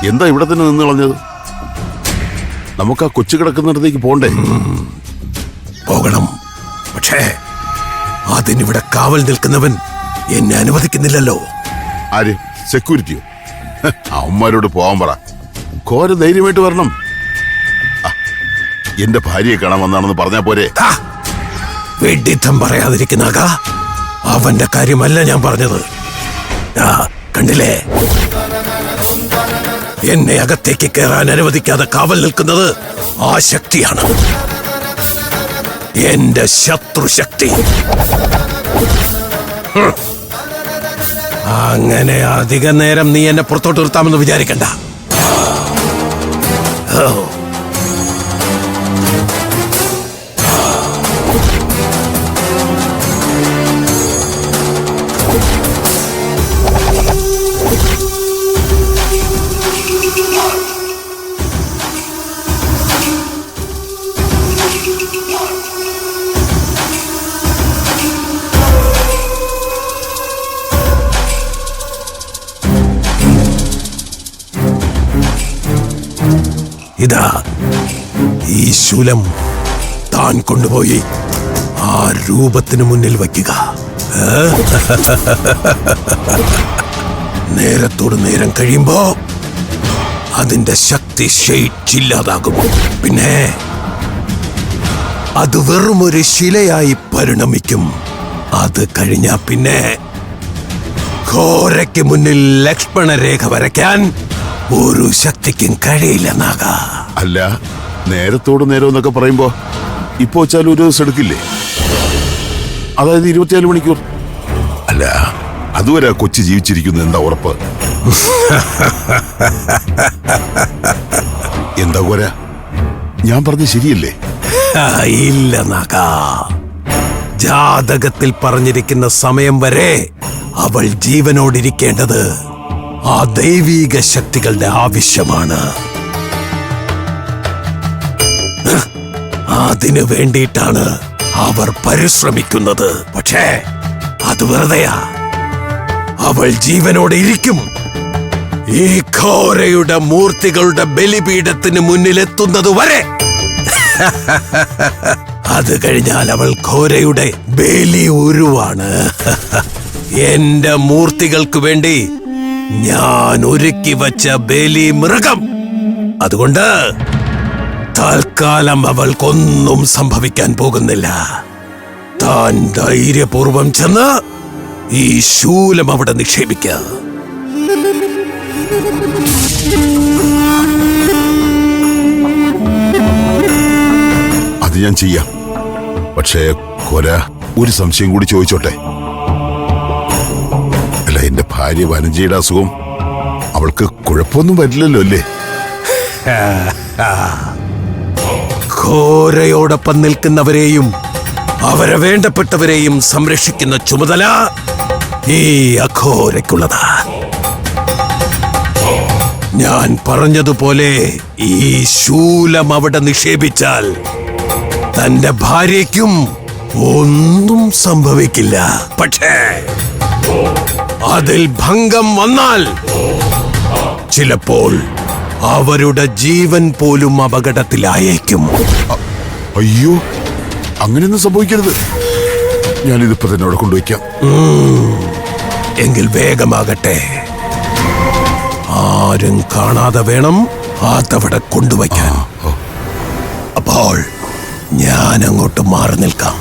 എന്താ ഇവിടെ തന്നെ നിന്ന് കളഞ്ഞത്? നമുക്ക് ആ കൊച്ചു കിടക്കുന്നിടത്തേക്ക് പോണ്ടേ? പോകണം. പക്ഷേ അതിനിവിടെ കാവൽ നിൽക്കുന്നവൻ എന്നെ അനുവദിക്കുന്നില്ലല്ലോ. ആര്? സെക്യൂരിറ്റിയോ? അവന്മാരോട് പോവാൻ പറ. ഘോര ധൈര്യമായിട്ട് വരണം. എന്റെ ഭാര്യയെ കാണാൻ വന്നാണെന്ന് പറഞ്ഞാ പോരെ? വെഡിത്തം പറയാതിരിക്കുന്നാക. അവന്റെ കാര്യമല്ല ഞാൻ പറഞ്ഞത്. കണ്ടില്ലേ, എന്നെ അകത്തേക്ക് കയറാൻ അനുവദിക്കാതെ കാവൽ നിൽക്കുന്നത് ആ ശക്തിയാണ്, എന്റെ ശത്രുശക്തി. അങ്ങനെ അധിക നേരം നീ എന്നെ പുറത്തോട്ട് നിർത്താമെന്ന് വിചാരിക്കണ്ട. ഇതാ ഈ ശൂലം താൻ കൊണ്ടുപോയി ആ രൂപത്തിന് മുന്നിൽ വയ്ക്കുക. നേരത്തോട് നേരം കഴിയുമ്പോ അതിന്റെ ശക്തി ക്ഷയിച്ചില്ലാതാകും. പിന്നെ അത് വെറുമൊരു ശിലയായി പരിണമിക്കും. അത് കഴിഞ്ഞാ പിന്നെ ഘോരയ്ക്ക് മുന്നിൽ ലക്ഷ്മണരേഖ വരയ്ക്കാൻ ഒരു ശക്തിക്കും കഴിയില്ലെന്നാക. അല്ല, നേരത്തോട് നേരം എന്നൊക്കെ പറയുമ്പോ ഇപ്പൊ വെച്ചാൽ ഒരു ദിവസം എടുക്കില്ലേ? അതായത് 24 മണിക്കൂർ. അല്ല, അതുവരെ കൊച്ചു ജീവിച്ചിരിക്കുന്നു എന്താ ഉറപ്പ്? എന്താ ഘോര, ഞാൻ പറഞ്ഞ ശരിയല്ലേ? ഇല്ല നാക. ജാതകത്തിൽ പറഞ്ഞിരിക്കുന്ന സമയം വരെ അവൾ ജീവനോടിരിക്കേണ്ടത് ആ ദൈവീക ശക്തികളുടെ ആവശ്യമാണ്. അതിനു വേണ്ടിയിട്ടാണ് അവർ പരിശ്രമിക്കുന്നത്. പക്ഷേ അത് വെറുതെയാ. അവൾ ജീവനോടെ ഇരിക്കും. ഈ ഘോരയുടെ മൂർത്തികളുടെ ബലിപീഠത്തിന് മുന്നിലെത്തുന്നത് വരെ. അത് കഴിഞ്ഞാൽ അവൾ ഘോരയുടെ ബലി ഉരുവാണ്. എന്റെ മൂർത്തികൾക്ക് വേണ്ടി ഞാൻ ഒരുക്കി വച്ച ബലി മൃഗം. അതുകൊണ്ട് തൽക്കാലം അവൾക്കൊന്നും സംഭവിക്കാൻ പോകുന്നില്ല. താൻ ധൈര്യപൂർവം ചെന്ന് ഈ ശൂലം അവിടെ നിക്ഷേപിക്ക. അത് ഞാൻ ചെയ്യാം. പക്ഷേ ഘോര, ഒരു സംശയം കൂടി ചോദിച്ചോട്ടെ? അല്ല, എന്റെ ഭാര്യ വനജയുടെ അസുഖം, അവൾക്ക് കുഴപ്പമൊന്നും വരില്ലല്ലോ അല്ലേ? ഘോരയോടൊപ്പം നിൽക്കുന്നവരെയും അവരെ വേണ്ടപ്പെട്ടവരെയും സംരക്ഷിക്കുന്ന ചുമതല ഈ അഘോരയ്ക്കുള്ളതാ. ഞാൻ പറഞ്ഞതുപോലെ ഈ ശൂലം അവിടെ നിക്ഷേപിച്ചാൽ തന്റെ ഭാര്യയ്ക്കും ഒന്നും സംഭവിക്കില്ല. പക്ഷേ അതിൽ ഭംഗം വന്നാൽ ചിലപ്പോൾ അവരുടെ ജീവൻ പോലും അപകടത്തിലായേക്കും. അയ്യോ, അങ്ങനെയൊന്നും സംഭവിക്കരുത്. ഞാനിതിപ്പോ തന്നെ അവിടെ കൊണ്ടുവയ്ക്കാം. എങ്കിൽ വേഗമാകട്ടെ. ആരും കാണാതെ വേണം അതവിടെ കൊണ്ടുവയ്ക്കാൻ. അപ്പോൾ ഞാൻ അങ്ങോട്ട് മാറി നിൽക്കാം.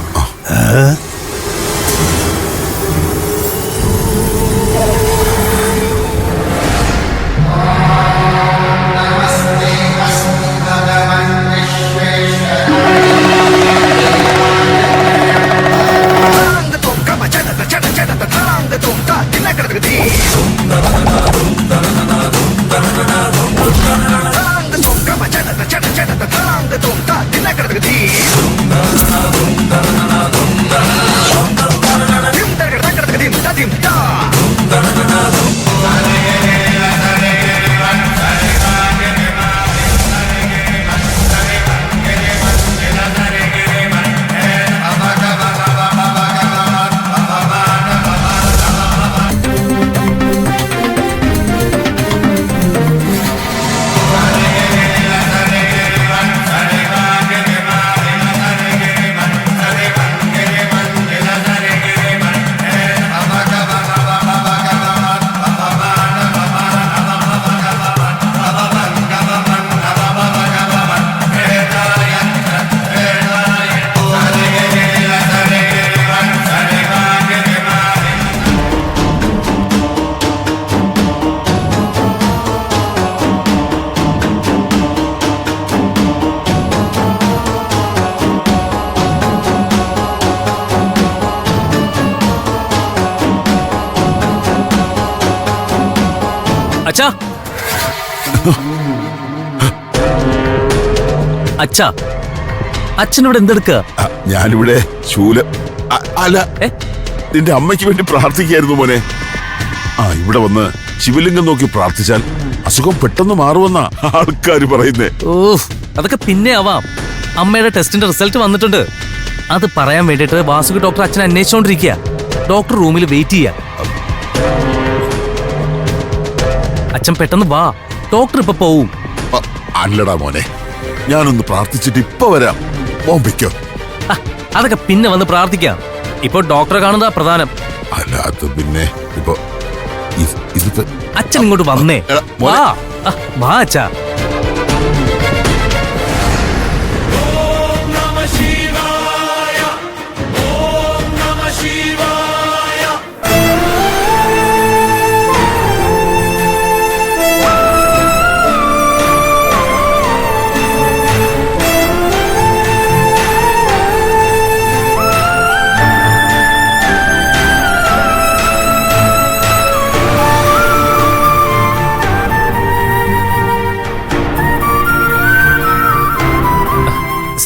അച്ഛാ, അച്ഛനോട് എന്തെടുക്കുക? ഞാനിവിടെ ശൂലം അല്ല, ഏ? നിന്റെ അമ്മയ്ക്ക് വേണ്ടി പ്രാർത്ഥിക്കായിരുന്നു മോനെ. ഇവിടെ വന്ന് ശിവലിംഗം നോക്കി പ്രാർത്ഥിച്ചാൽ അസുഖം പെട്ടെന്ന് മാറുമെന്നാ ആൾക്കാര് പറയുന്നേ. ഓഹ്, അതൊക്കെ പിന്നെ ആവാം. അമ്മയുടെ ടെസ്റ്റിന്റെ റിസൾട്ട് വന്നിട്ടുണ്ട്. അത് പറയാൻ വേണ്ടിട്ട് വാസുകി ഡോക്ടർ അച്ഛനെ അന്വേഷിച്ചോണ്ടിരിക്കുക. ഡോക്ടർ റൂമിൽ വെയിറ്റ് ചെയ്യാ. അച്ഛൻ പെട്ടെന്ന് വാ, ഡോക്ടർ ഇപ്പൊ പോവും. അല്ലടാ മോനെ, ഞാനൊന്ന് പ്രാർത്ഥിച്ചിട്ട് ഇപ്പൊ വരാം. ഓമ്പിക്കോ. അതൊക്കെ പിന്നെ വന്ന് പ്രാർത്ഥിക്കാം. ഇപ്പൊ ഡോക്ടറെ കാണുന്നതാ പ്രധാനം. അല്ല, അത് പിന്നെ ഇപ്പൊ ഇതിപ്പോ അച്ഛൻ ഇങ്ങോട്ട് വന്നേ. എടാ, മോനെ. വാ വാ അച്ഛാ.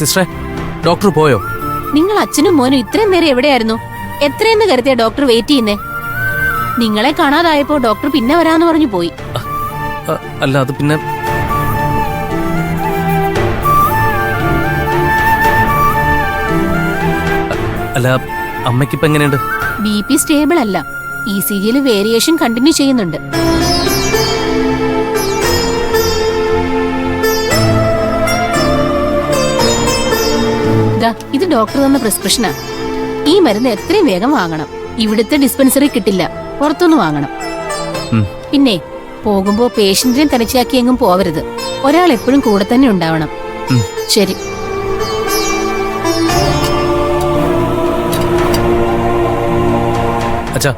സിസ്റ്ററെ, ഡോക്ടർ പോയോ? നിങ്ങൾ അച്ഛനും മോനും ഇത്രയും നേരം എവിടെയായിരുന്നു? എത്രയെന്ന് കരുതിയ ഡോക്ടർ വെയിറ്റ് ചെയ്യുന്നേ? നിങ്ങളെ കാണാതായപ്പോ ഡോക്ടർ പിന്നെ വരാന്ന് പറഞ്ഞു പോയി. അല്ല, അത് പിന്നെ അല്ല, അമ്മയ്ക്കിപ്പോ എങ്ങനെയുണ്ട്? BP സ്റ്റേബിൾ അല്ല. ECGയിൽ വേരിയേഷൻ കണ്ടിന്യൂ ചെയ്യുന്നുണ്ട്. ഇത് ഡോക്ടർ തന്ന പ്രിസ്ക്രിപ്ഷനാ. ഈ മരുന്ന് എത്രയും വേഗം വാങ്ങണം. ഇവിടുത്തെ ഡിസ്പെൻസറി കിട്ടില്ല, പുറത്തുനിന്ന് വാങ്ങണം. പിന്നെ പോകുമ്പോ പേഷ്യന്റിനെ തനിച്ചാക്കി എങ്ങും പോവരുത്. ഒരാൾ എപ്പോഴും കൂടെ തന്നെ ഉണ്ടാവണം. ശരി. അച്ഛാ,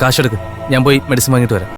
കാശെടുക്ക്. ഞാൻ പോയി മെഡിസിൻ വാങ്ങിട്ട് വരാം.